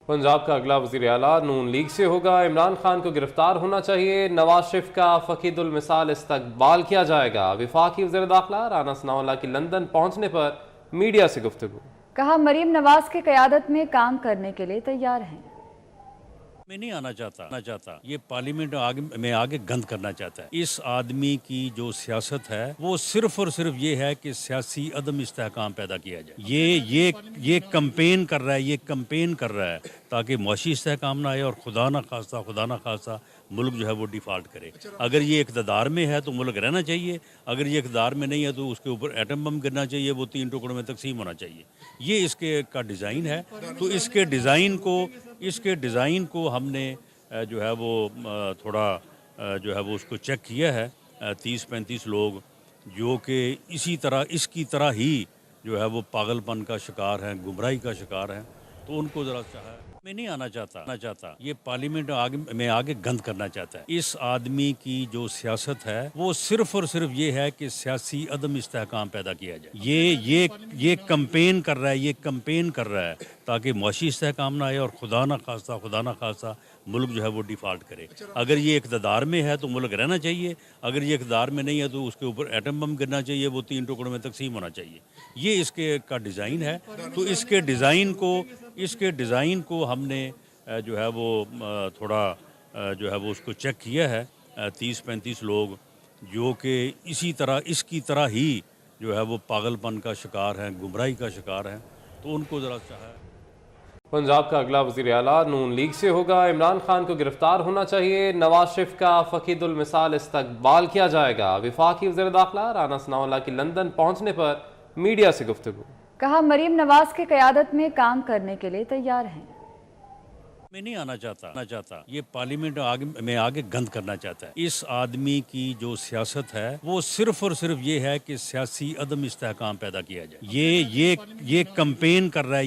पंजाब का अगला वज़ीर आला नून लीग से होगा। इमरान खान को गिरफ्तार होना चाहिए। नवाज शरीफ का फ़कीदुल मिसाल इस्तकबाल किया जाएगा। वफाकी वज़ीर दाखिला राना सनाउल्लाह की लंदन पहुंचने पर मीडिया से गुफ्तगू। कहा, मरीम नवाज की क़यादत में काम करने के लिए तैयार हैं। मैं नहीं आना चाहता ये पार्लियामेंट में आगे गंद करना चाहता है। इस आदमी की जो सियासत है वो सिर्फ और सिर्फ ये है कि सियासी अदम इस्तेहकाम पैदा किया जाए। ये कंपेन कर रहा है ताकि मुआशी इस्तेहकाम ना आए और खुदा ना खास्ता मुल्क जो है वो डिफ़ॉल्ट करे। अगर ये इक़्तिदार में है तो मुल्क रहना चाहिए, अगर ये इक़्तिदार में नहीं है तो उसके ऊपर एटम बम गिरना चाहिए, वो 3 टुकड़ों में तकसीम होना चाहिए। ये इसके का डिज़ाइन है। तो इसके डिज़ाइन को हमने जो है वो थोड़ा जो है वो उसको चेक किया है। 30-35 लोग जो कि इसकी तरह ही जो है वो पागलपन का शिकार हैं, गुमराही का शिकार हैं, तो उनको ज़रा चाहे। मैं नहीं आना चाहता ये पार्लियामेंट में आगे गंद करना चाहता है। इस आदमी की जो सियासत है वो सिर्फ और सिर्फ ये है कि सियासी अदम इस्तेहकाम पैदा किया जाए। ये कंपेन कर रहा है ताकि मुआशी इस्तेहकाम ना आए और खुदा ना खास्ता मुल्क जो है वो डिफ़ॉल्ट करे। अगर ये इक़्तिदार में है तो मुल्क रहना चाहिए, अगर ये इक़्तिदार में नहीं है तो उसके ऊपर एटम बम गिरना चाहिए, वो 3 टुकड़ों में तकसीम होना चाहिए। ये इसके का डिज़ाइन है। तो इसके डिज़ाइन को हमने जो है वो थोड़ा जो है वो उसको चेक किया है। 30-35 लोग जो कि इसकी तरह ही जो है वो पागलपन का शिकार हैं, गुमराही का शिकार हैं, तो उनको ज़रा चाहे। पंजाब का अगला वज़ीर आला नून लीग से होगा। इमरान खान को गिरफ्तार होना चाहिए। नवाज शरीफ का फ़कीदुल मिसाल इस्तकबाल किया जाएगा। वफाकी वज़ीर दाखिला राना सनाउल्लाह की लंदन पहुंचने पर मीडिया से गुफ्तगू। कहा, मरीम नवाज की क़यादत में काम करने के लिए तैयार हैं। मैं नहीं आना चाहता ये पार्लियामेंट में आगे गंद करना चाहता है। इस आदमी की जो सियासत है वो सिर्फ और सिर्फ ये है कि सियासी अदम इस्तेहकाम पैदा किया जाए। ये कंपेन कर रहा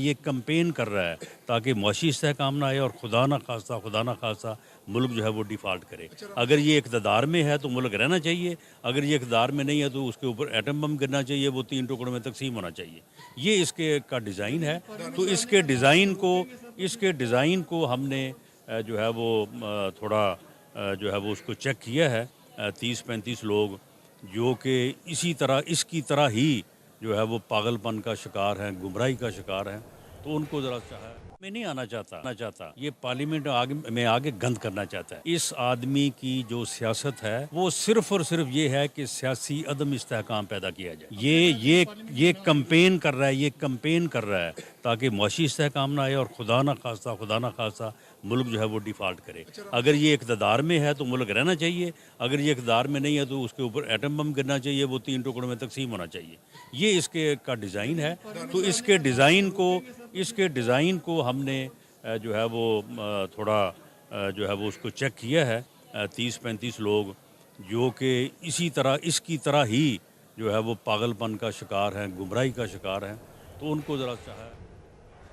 है ताकि मुआशी इस्तेहकाम ना आए और खुदा ना खास्ता मुल्क जो है वो डिफ़ॉल्ट करे। अगर ये इक़्तिदार में है तो मुल्क रहना चाहिए, अगर ये इक़्तिदार में नहीं है तो उसके ऊपर एटम बम गिरना चाहिए, वो 3 टुकड़ों में तकसीम होना चाहिए। ये इसके का डिज़ाइन है। तो इसके डिज़ाइन को हमने जो है वो थोड़ा जो है वो उसको चेक किया है। 30-35 लोग जो कि इसकी तरह ही जो है वो पागलपन का शिकार हैं, गुमराही का शिकार हैं, तो उनको ज़रा चाहे। मैं नहीं आना चाहता ये पार्लियामेंट में आगे गंद करना चाहता है। इस आदमी की जो सियासत है वो सिर्फ और सिर्फ ये है कि सियासी अदम इस्तेहकाम पैदा किया जाए। ये कंपेन कर रहा है ताकि मुआशी इस्तेहकाम ना आए और खुदा ना खास्ता मुल्क जो है वो डिफ़ॉल्ट करे। अगर ये इक़्तिदार में है तो मुल्क रहना चाहिए, अगर ये इक़्तिदार में नहीं है तो उसके ऊपर एटम बम गिरना चाहिए, वो 3 टुकड़ों में तकसीम होना चाहिए। ये इसके का डिज़ाइन है। तो इसके डिज़ाइन को हमने जो है वो थोड़ा जो है वो उसको चेक किया है। 30-35 लोग जो कि इसकी तरह ही जो है वो पागलपन का शिकार हैं, गुमराही का शिकार हैं, तो उनको ज़रा चाहे।